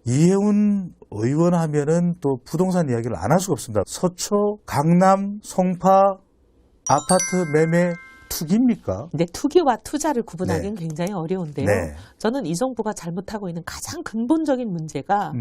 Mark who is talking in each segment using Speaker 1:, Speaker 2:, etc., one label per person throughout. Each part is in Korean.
Speaker 1: 이해운 의원 하면은 또 부동산 이야기를 안 할 수가 없습니다. 서초, 강남, 송파 아파트 매매 투기입니까?
Speaker 2: 근데 투기와 투자를 구분하기는
Speaker 1: 네.
Speaker 2: 굉장히 어려운데요.
Speaker 1: 네.
Speaker 2: 저는 이 정부가 잘못하고 있는 가장 근본적인 문제가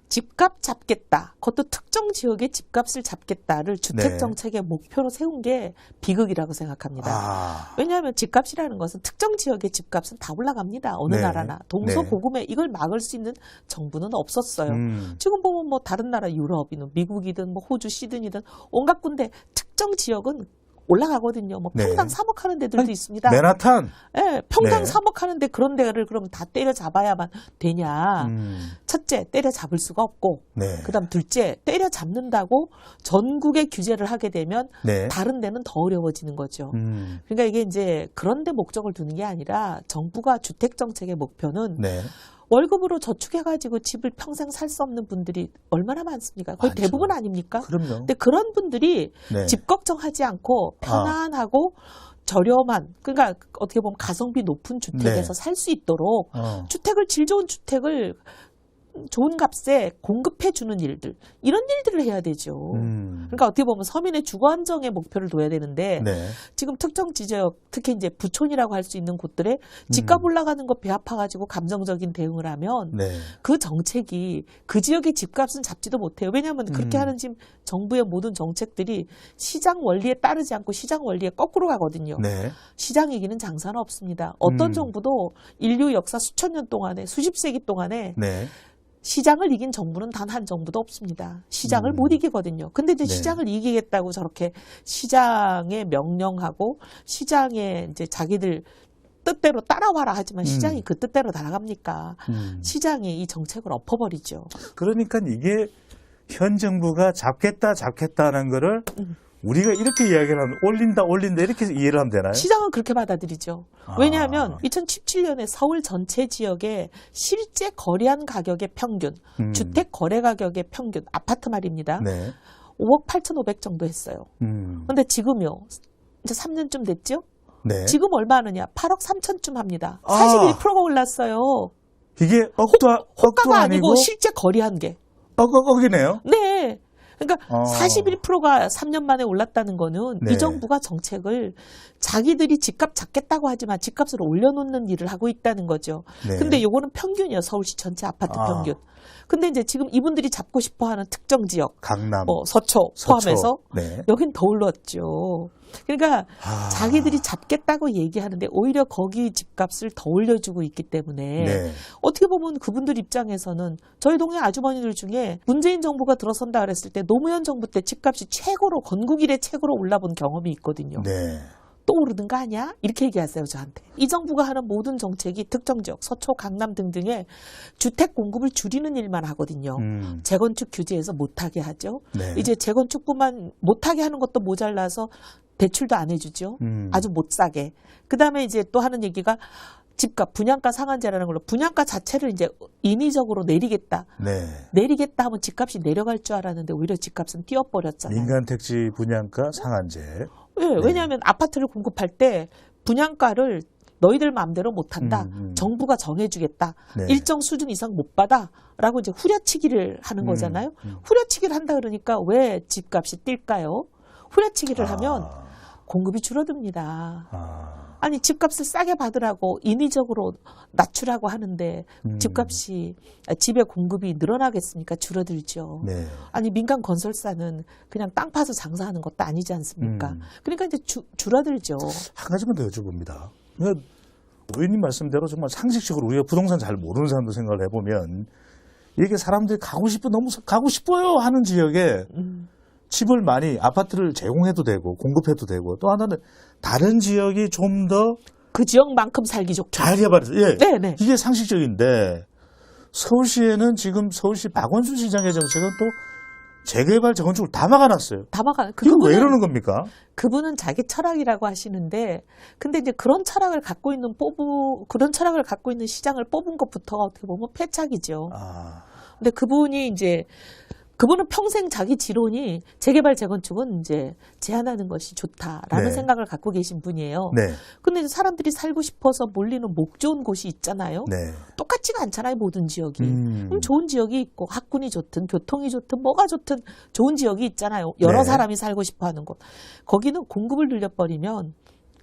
Speaker 2: 집값 잡겠다. 그것도 특정 지역의 집값을 잡겠다를 주택정책의 목표로 세운 게 비극이라고 생각합니다. 왜냐하면 집값이라는 것은 특정 지역의 집값은 다 올라갑니다. 어느
Speaker 1: 네.
Speaker 2: 나라나. 동서고금에 이걸 막을 수 있는 정부는 없었어요. 지금 보면 뭐 다른 나라 유럽이든 미국이든 뭐 호주 시드니든 온갖 군데 특정 지역은 올라가거든요. 뭐 평당 3억 하는 데들도 있습니다.
Speaker 1: 맨하탄.
Speaker 2: 네, 평당
Speaker 1: 네.
Speaker 2: 3억 하는데 그런 데를 그럼 다 때려잡아야만 되냐. 첫째, 때려잡을 수가 없고
Speaker 1: 네.
Speaker 2: 그다음 둘째, 때려잡는다고 전국에 규제를 하게 되면
Speaker 1: 네.
Speaker 2: 다른 데는 더 어려워지는 거죠. 그러니까 이게 이제 그런 데 목적을 두는 게 아니라 정부가 주택정책의 목표는
Speaker 1: 네.
Speaker 2: 월급으로 저축해가지고 집을 평생 살 수 없는 분들이 얼마나 많습니까? 거의
Speaker 1: 많죠.
Speaker 2: 대부분 아닙니까?
Speaker 1: 그럼요.
Speaker 2: 근데 그런 분들이
Speaker 1: 네.
Speaker 2: 집 걱정하지 않고 편안하고 저렴한, 그러니까 어떻게 보면 가성비 높은 주택에서
Speaker 1: 네.
Speaker 2: 살 수 있도록 주택을, 질 좋은 주택을 좋은 값에 공급해주는 일들, 이런 일들을 해야 되죠. 그러니까 어떻게 보면 서민의 주거 안정의 목표를 둬야 되는데
Speaker 1: 네.
Speaker 2: 지금 특정 지역, 특히 이제 부촌이라고 할 수 있는 곳들에 집값 올라가는 거 배 아파가지고 감정적인 대응을 하면
Speaker 1: 네.
Speaker 2: 그 정책이 그 지역의 집값은 잡지도 못해요. 왜냐하면 그렇게 하는 지금 정부의 모든 정책들이 시장 원리에 따르지 않고 시장 원리에 거꾸로 가거든요.
Speaker 1: 네.
Speaker 2: 시장 이기는 장사는 없습니다. 어떤 정부도 인류 역사 수천 년 동안에, 수십 세기 동안에
Speaker 1: 네.
Speaker 2: 시장을 이긴 정부는 단 한 정부도 없습니다. 시장을 못 이기거든요. 근데 이제
Speaker 1: 네.
Speaker 2: 시장을 이기겠다고 저렇게 시장에 명령하고 시장에 이제 자기들 뜻대로 따라와라 하지만 시장이 그 뜻대로 날아갑니까? 시장이 이 정책을 엎어버리죠.
Speaker 1: 그러니까 이게 현 정부가 잡겠다는 거를 우리가 이렇게 이야기를 하면 올린다 이렇게 이해를 하면 되나요?
Speaker 2: 시장은 그렇게 받아들이죠. 왜냐하면 2017년에 서울 전체 지역의 실제 거래한 가격의 평균, 주택 거래 가격의 평균, 아파트 말입니다.
Speaker 1: 네.
Speaker 2: 5억 8,500 정도 했어요. 근데 지금요, 이제 3년쯤 됐죠?
Speaker 1: 네.
Speaker 2: 지금 얼마 하느냐? 8억 3천쯤 합니다. 41%가 올랐어요.
Speaker 1: 이게 억도
Speaker 2: 호가가
Speaker 1: 아니고
Speaker 2: 아니고 실제 거래한 게.
Speaker 1: 억이네요.
Speaker 2: 네. 그러니까 41%가 3년 만에 올랐다는 거는
Speaker 1: 네.
Speaker 2: 이 정부가 정책을 자기들이 집값 잡겠다고 하지만 집값을 올려놓는 일을 하고 있다는 거죠.
Speaker 1: 네.
Speaker 2: 근데 요거는 평균이에요. 서울시 전체 아파트 평균. 근데 이제 지금 이분들이 잡고 싶어 하는 특정 지역,
Speaker 1: 강남,
Speaker 2: 뭐 서초 포함해서
Speaker 1: 네.
Speaker 2: 여긴 더 올랐죠. 그러니까 자기들이 잡겠다고 얘기하는데 오히려 거기 집값을 더 올려주고 있기 때문에
Speaker 1: 네.
Speaker 2: 어떻게 보면 그분들 입장에서는 저희 동네 아주머니들 중에 문재인 정부가 들어선다 그랬을 때 노무현 정부 때 집값이 최고로 건국 이래 최고로 올라본 경험이 있거든요.
Speaker 1: 네.
Speaker 2: 또 오르는 거 아니야? 이렇게 얘기하세요, 저한테. 이 정부가 하는 모든 정책이 특정 지역, 서초, 강남 등등의 주택 공급을 줄이는 일만 하거든요. 재건축 규제에서 못하게 하죠.
Speaker 1: 네.
Speaker 2: 이제 재건축뿐만 못하게 하는 것도 모자라서 대출도 안 해주죠. 아주 못 사게. 그 다음에 이제 또 하는 얘기가 집값, 분양가 상한제라는 걸로 분양가 자체를 이제 인위적으로 내리겠다.
Speaker 1: 네.
Speaker 2: 내리겠다 하면 집값이 내려갈 줄 알았는데 오히려 집값은 뛰어버렸잖아요.
Speaker 1: 민간 택지 분양가 상한제.
Speaker 2: 네, 왜냐하면 아파트를 공급할 때 분양가를 너희들 마음대로 못한다. 정부가 정해주겠다.
Speaker 1: 네.
Speaker 2: 일정 수준 이상 못 받아라고 이제 후려치기를 하는 거잖아요. 후려치기를 한다 그러니까 왜 집값이 뛸까요? 후려치기를 하면 공급이 줄어듭니다. 아니 집값을 싸게 받으라고 인위적으로 낮추라고 하는데 집의 공급이 늘어나겠습니까? 줄어들죠.
Speaker 1: 네.
Speaker 2: 아니 민간 건설사는 그냥 땅 파서 장사하는 것도 아니지 않습니까? 그러니까 이제 줄어들죠.
Speaker 1: 한 가지만 더 여쭤봅니다. 그러니까 의원님 말씀대로 정말 상식적으로 우리가 부동산 잘 모르는 사람들 생각을 해보면 이게 사람들이 너무 가고 싶어요 하는 지역에 집을 많이 아파트를 제공해도 되고 공급해도 되고 또 하나는 다른 지역이 좀 더
Speaker 2: 그 지역만큼 살기 좋죠.
Speaker 1: 잘 개발해서 예,
Speaker 2: 네네.
Speaker 1: 이게 상식적인데 서울시에는 지금 서울시 박원순 시장의 정책은 또 재개발 재건축을 다 막아놨어요.
Speaker 2: 다 막아.
Speaker 1: 이거 왜 이러는 겁니까?
Speaker 2: 그분은 자기 철학이라고 하시는데, 근데 이제 그런 철학을 갖고 있는 시장을 뽑은 것부터가 어떻게 보면 패착이죠. 근데 그분이 이제 그분은 평생 자기 지론이 재개발, 재건축은 이제 제한하는 것이 좋다라는
Speaker 1: 네.
Speaker 2: 생각을 갖고 계신 분이에요.
Speaker 1: 네.
Speaker 2: 근데 이제 사람들이 살고 싶어서 몰리는 목 좋은 곳이 있잖아요.
Speaker 1: 네.
Speaker 2: 똑같지가 않잖아요, 모든 지역이.
Speaker 1: 음.
Speaker 2: 그럼 좋은 지역이 있고 학군이 좋든 교통이 좋든 뭐가 좋든 좋은 지역이 있잖아요. 여러
Speaker 1: 네.
Speaker 2: 사람이 살고 싶어 하는 곳. 거기는 공급을 늘려버리면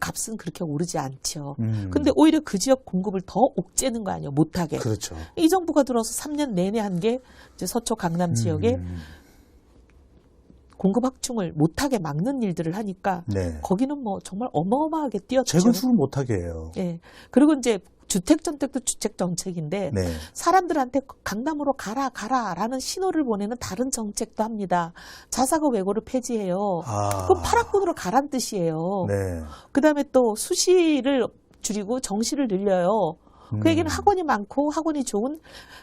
Speaker 2: 값은 그렇게 오르지 않죠. 근데 오히려 그 지역 공급을 더 옥죄는 거 아니에요, 못하게.
Speaker 1: 그렇죠.
Speaker 2: 이 정부가 들어서 3년 내내 한 게 이제 서초 강남 지역에 공급 확충을 못하게 막는 일들을 하니까
Speaker 1: 네.
Speaker 2: 거기는 뭐 정말 어마어마하게 뛰었죠.
Speaker 1: 재건축을 못하게 해요.
Speaker 2: 예. 그리고 이제 주택 정책도 주택 정책인데
Speaker 1: 네.
Speaker 2: 사람들한테 강남으로 가라라는 신호를 보내는 다른 정책도 합니다. 자사고 외고를 폐지해요. 그럼 파락군으로 가란 뜻이에요.
Speaker 1: 네.
Speaker 2: 그다음에 또 수시를 줄이고 정시를 늘려요. 그 얘기는 학원이 많고 학원이 좋은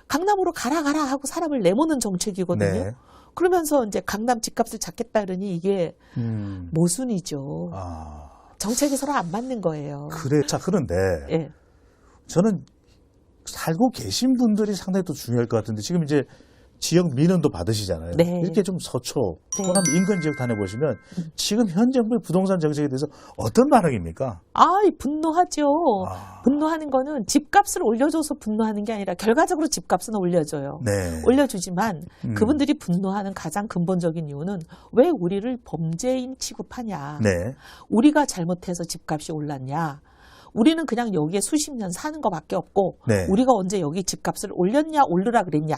Speaker 2: 강남으로 가라 하고 사람을 내모는 정책이거든요.
Speaker 1: 네.
Speaker 2: 그러면서 이제 강남 집값을 잡겠다 그러니 이게 모순이죠. 정책이 서로 안 맞는 거예요.
Speaker 1: 그래. 자, 그런데
Speaker 2: 예.
Speaker 1: 저는 살고 계신 분들이 상당히 또 중요할 것 같은데 지금 이제 지역 민원도 받으시잖아요.
Speaker 2: 네.
Speaker 1: 이렇게 좀 서초,
Speaker 2: 네.
Speaker 1: 호남 인근 지역 다녀보시면 지금 현 정부의 부동산 정책에 대해서 어떤 반응입니까?
Speaker 2: 분노하죠. 분노하는 거는 집값을 올려줘서 분노하는 게 아니라 결과적으로 집값은 올려줘요.
Speaker 1: 네.
Speaker 2: 올려주지만 그분들이 분노하는 가장 근본적인 이유는 왜 우리를 범죄인 취급하냐.
Speaker 1: 네.
Speaker 2: 우리가 잘못해서 집값이 올랐냐. 우리는 그냥 여기에 수십 년 사는 것밖에 없고
Speaker 1: 네.
Speaker 2: 우리가 언제 여기 집값을 올렸냐 오르라 그랬냐.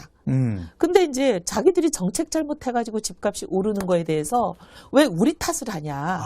Speaker 2: 근데 이제 자기들이 정책 잘못해가지고 집값이 오르는 거에 대해서 왜 우리 탓을 하냐.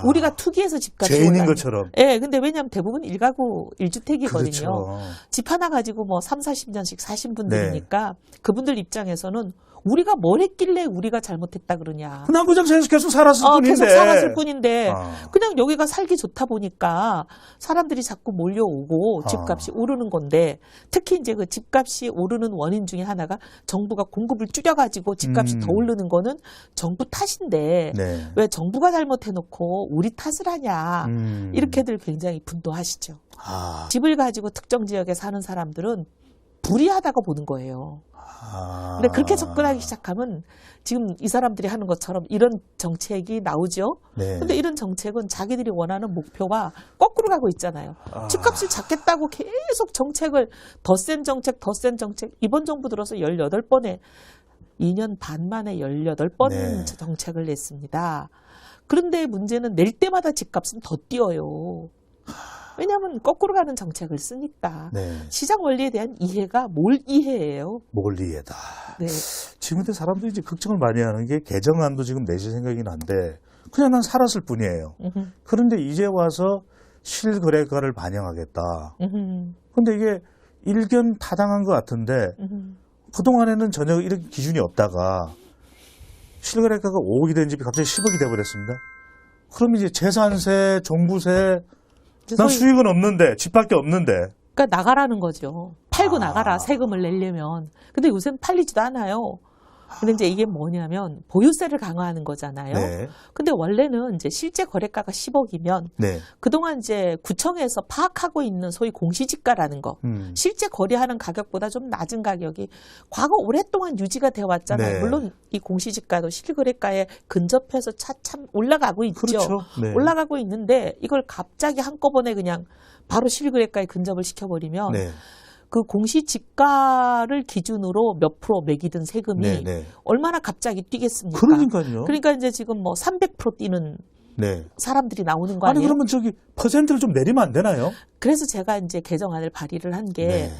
Speaker 2: 우리가 투기해서 집값이
Speaker 1: 죄인인
Speaker 2: 올랐냐.
Speaker 1: 것처럼.
Speaker 2: 예, 근데 왜냐하면 대부분 1가구 1주택이거든요.
Speaker 1: 그렇죠.
Speaker 2: 집 하나 가지고 뭐 3, 40년씩 사신 분들이니까 그분들 입장에서는 우리가 뭘 했길래 우리가 잘못했다 그러냐.
Speaker 1: 남부장사에서 계속 살았을 뿐인데.
Speaker 2: 계속 살았을 뿐인데
Speaker 1: 아.
Speaker 2: 그냥 여기가 살기 좋다 보니까 사람들이 자꾸 몰려오고 집값이 오르는 건데 특히 이제 그 집값이 오르는 원인 중에 하나가 정부가 공급을 줄여가지고 집값이 더 오르는 거는 정부 탓인데
Speaker 1: 네.
Speaker 2: 왜 정부가 잘못해놓고 우리 탓을 하냐. 이렇게들 굉장히 분노하시죠. 집을 가지고 특정 지역에 사는 사람들은 불이하다고 보는 거예요. 근데 그렇게 접근하기 시작하면 지금 이 사람들이 하는 것처럼 이런 정책이 나오죠.
Speaker 1: 네.
Speaker 2: 근데 이런 정책은 자기들이 원하는 목표와 거꾸로 가고 있잖아요. 집값을 잡겠다고 계속 정책을 더 센 정책 이번 정부 들어서 18번에 2년 반 만에 18번
Speaker 1: 네.
Speaker 2: 정책을 냈습니다. 그런데 문제는 낼 때마다 집값은 더 뛰어요. 왜냐하면 거꾸로 가는 정책을 쓰니까.
Speaker 1: 네.
Speaker 2: 시장 원리에 대한 이해가 뭘 이해해요?
Speaker 1: 뭘 이해다.
Speaker 2: 네.
Speaker 1: 지금 근데 사람들이 이제 걱정을 많이 하는 게 개정안도 지금 내실 생각이긴 한데 그냥 난 살았을 뿐이에요. 그런데 이제 와서 실거래가를 반영하겠다. 근데 이게 일견 타당한 것 같은데 그동안에는 전혀 이런 기준이 없다가 실거래가가 5억이 된 집이 갑자기 10억이 돼버렸습니다. 그럼 이제 재산세, 종부세 난 수익은 없는데 집밖에 없는데.
Speaker 2: 그러니까 나가라는 거죠. 팔고 나가라 세금을 내려면. 근데 요새는 팔리지도 않아요. 근데 이제 이게 뭐냐면 보유세를 강화하는 거잖아요.
Speaker 1: 네.
Speaker 2: 근데 원래는 이제 실제 거래가가 10억이면
Speaker 1: 네.
Speaker 2: 그동안 이제 구청에서 파악하고 있는 소위 공시지가라는 거, 실제 거래하는 가격보다 좀 낮은 가격이 과거 오랫동안 유지가 되어 왔잖아요.
Speaker 1: 네.
Speaker 2: 물론 이 공시지가도 실거래가에 근접해서 차참 올라가고 있죠.
Speaker 1: 그렇죠. 네.
Speaker 2: 올라가고 있는데 이걸 갑자기 한꺼번에 그냥 바로 실거래가에 근접을 시켜버리면
Speaker 1: 네.
Speaker 2: 그 공시지가를 기준으로 몇 프로 매기든 세금이
Speaker 1: 네, 네.
Speaker 2: 얼마나 갑자기 뛰겠습니까?
Speaker 1: 그러니까요.
Speaker 2: 그러니까 이제 지금 뭐 300% 뛰는
Speaker 1: 네.
Speaker 2: 사람들이 나오는 거
Speaker 1: 아니
Speaker 2: 아니에요?
Speaker 1: 그러면 저기 퍼센트를 좀 내리면 안 되나요?
Speaker 2: 그래서 제가 이제 개정안을 발의를 한 게
Speaker 1: 네.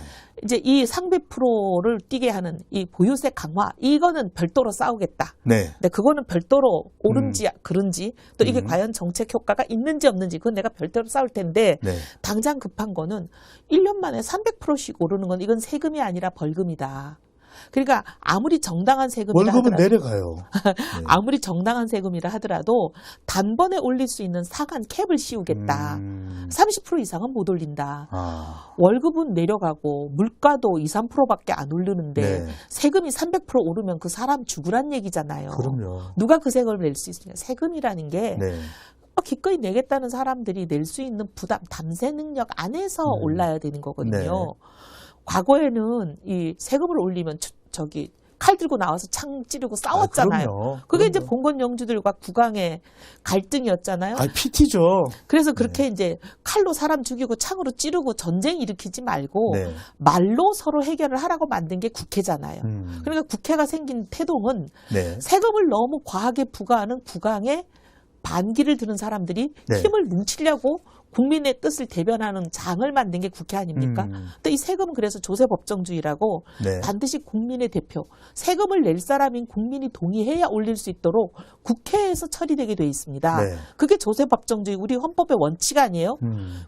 Speaker 2: 이제 이 상배 프로를 뛰게 하는 이 보유세 강화 이거는 별도로 싸우겠다.
Speaker 1: 네.
Speaker 2: 근데 그거는 별도로 옳은지 그른지 또 이게 과연 정책 효과가 있는지 없는지 그건 내가 별도로 싸울 텐데
Speaker 1: 네.
Speaker 2: 당장 급한 거는 1년 만에 300%씩 오르는 건 이건 세금이 아니라 벌금이다. 그러니까 아무리 정당한 세금이라
Speaker 1: 월급은
Speaker 2: 하더라도
Speaker 1: 내려가요. 네.
Speaker 2: 아무리 정당한 세금이라 하더라도 단번에 올릴 수 있는 상한 캡을 씌우겠다. 30% 이상은 못 올린다. 월급은 내려가고 물가도 2, 3%밖에 안 오르는데
Speaker 1: 네.
Speaker 2: 세금이 300% 오르면 그 사람 죽으란 얘기잖아요.
Speaker 1: 그럼요.
Speaker 2: 누가 그 세금을 낼 수 있습니까? 세금이라는 게
Speaker 1: 네.
Speaker 2: 기꺼이 내겠다는 사람들이 낼 수 있는 부담, 담세 능력 안에서 올라야 되는 거거든요.
Speaker 1: 네.
Speaker 2: 과거에는 이 세금을 올리면 저기 칼 들고 나와서 창 찌르고 싸웠잖아요.
Speaker 1: 그럼요.
Speaker 2: 그게 이제
Speaker 1: 그럼요.
Speaker 2: 봉건 영주들과 국왕의 갈등이었잖아요.
Speaker 1: PT죠.
Speaker 2: 그래서 그렇게 이제 칼로 사람 죽이고 창으로 찌르고 전쟁 일으키지 말고
Speaker 1: 네.
Speaker 2: 말로 서로 해결을 하라고 만든 게 국회잖아요. 그러니까 국회가 생긴 태동은
Speaker 1: 네.
Speaker 2: 세금을 너무 과하게 부과하는 국왕의 반기를 드는 사람들이
Speaker 1: 네.
Speaker 2: 힘을 뭉치려고 국민의 뜻을 대변하는 장을 만든 게 국회 아닙니까? 근데 이 세금은 그래서 조세 법정주의라고
Speaker 1: 네.
Speaker 2: 반드시 국민의 대표, 세금을 낼 사람인 국민이 동의해야 올릴 수 있도록 국회에서 처리되게 돼 있습니다.
Speaker 1: 네.
Speaker 2: 그게 조세 법정주의 우리 헌법의 원칙 아니에요?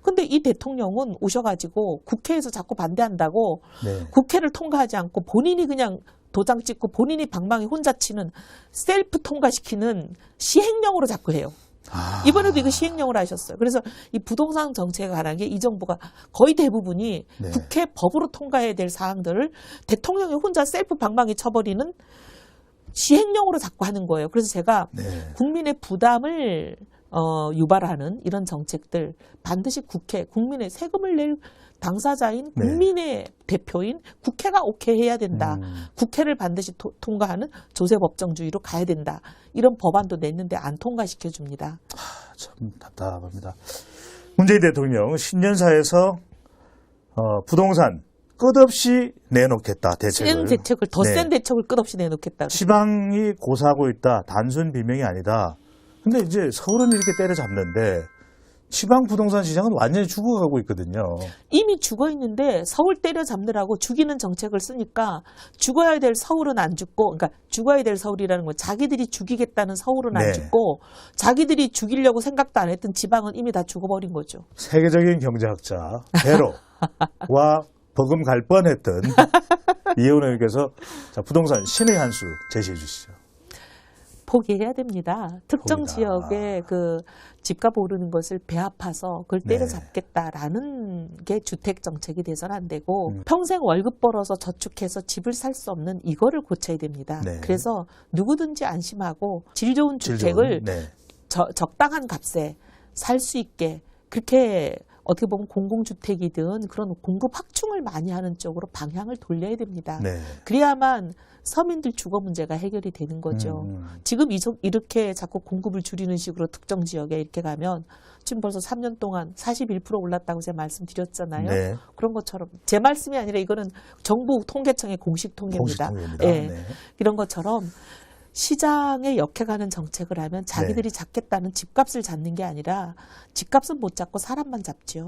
Speaker 2: 근데 이 대통령은 오셔가지고 국회에서 자꾸 반대한다고
Speaker 1: 네.
Speaker 2: 국회를 통과하지 않고 본인이 그냥 도장 찍고 본인이 방망이 혼자 치는 셀프 통과시키는 시행령으로 자꾸 해요. 이번에도 이거 시행령으로 하셨어요. 그래서 이 부동산 정책에 관한 게 이 정부가 거의 대부분이
Speaker 1: 네.
Speaker 2: 국회 법으로 통과해야 될 사항들을 대통령이 혼자 셀프 방망이 쳐버리는 시행령으로 자꾸 하는 거예요. 그래서 제가
Speaker 1: 네.
Speaker 2: 국민의 부담을 유발하는 이런 정책들 반드시 국회, 국민의 세금을 낼 당사자인
Speaker 1: 네.
Speaker 2: 국민의 대표인 국회가 오케이 해야 된다. 국회를 반드시 통과하는 조세 법정주의로 가야 된다. 이런 법안도 냈는데 안 통과시켜 줍니다.
Speaker 1: 참 답답합니다. 문재인 대통령 신년사에서 부동산 끝없이 내놓겠다 대책을.
Speaker 2: 센 대책을 더
Speaker 1: 네.
Speaker 2: 센 대책을 끝없이 내놓겠다.
Speaker 1: 지방이 고사하고 있다. 단순 비명이 아니다. 근데 이제 서울은 이렇게 때려잡는데 지방 부동산 시장은 완전히 죽어가고 있거든요.
Speaker 2: 이미 죽어 있는데 서울 때려잡느라고 죽이는 정책을 쓰니까 죽어야 될 서울은 안 죽고, 그러니까 죽어야 될 서울이라는 건 자기들이 죽이겠다는 서울은 안
Speaker 1: 네.
Speaker 2: 죽고 자기들이 죽이려고 생각도 안 했던 지방은 이미 다 죽어버린 거죠.
Speaker 1: 세계적인 경제학자 베로와 버금갈 뻔했던 이혜원 의원께서 자, 부동산 신의 한 수 제시해 주시죠.
Speaker 2: 포기해야 됩니다. 특정
Speaker 1: 포기다.
Speaker 2: 지역에 그 집값 오르는 것을 배아파서 그걸
Speaker 1: 네.
Speaker 2: 때려잡겠다라는 게 주택 정책이 돼서는 안 되고 평생 월급 벌어서 저축해서 집을 살 수 없는 이거를 고쳐야 됩니다.
Speaker 1: 네.
Speaker 2: 그래서 누구든지 안심하고 질 좋은
Speaker 1: 질
Speaker 2: 주택을
Speaker 1: 좋은, 네.
Speaker 2: 적당한 값에 살 수 있게 그렇게 어떻게 보면 공공주택이든 그런 공급 확충을 많이 하는 쪽으로 방향을 돌려야 됩니다.
Speaker 1: 네.
Speaker 2: 그래야만 서민들 주거 문제가 해결이 되는 거죠. 지금 이렇게 자꾸 공급을 줄이는 식으로 특정 지역에 이렇게 가면 지금 벌써 3년 동안 41% 올랐다고 제가 말씀드렸잖아요.
Speaker 1: 네.
Speaker 2: 그런 것처럼 제 말씀이 아니라 이거는 정부 통계청의 공식 통계입니다.
Speaker 1: 공식 통계입니다.
Speaker 2: 예.
Speaker 1: 네.
Speaker 2: 이런 것처럼 시장에 역행하는 정책을 하면 자기들이 잡겠다는 집값을 잡는 게 아니라 집값은 못 잡고 사람만 잡죠.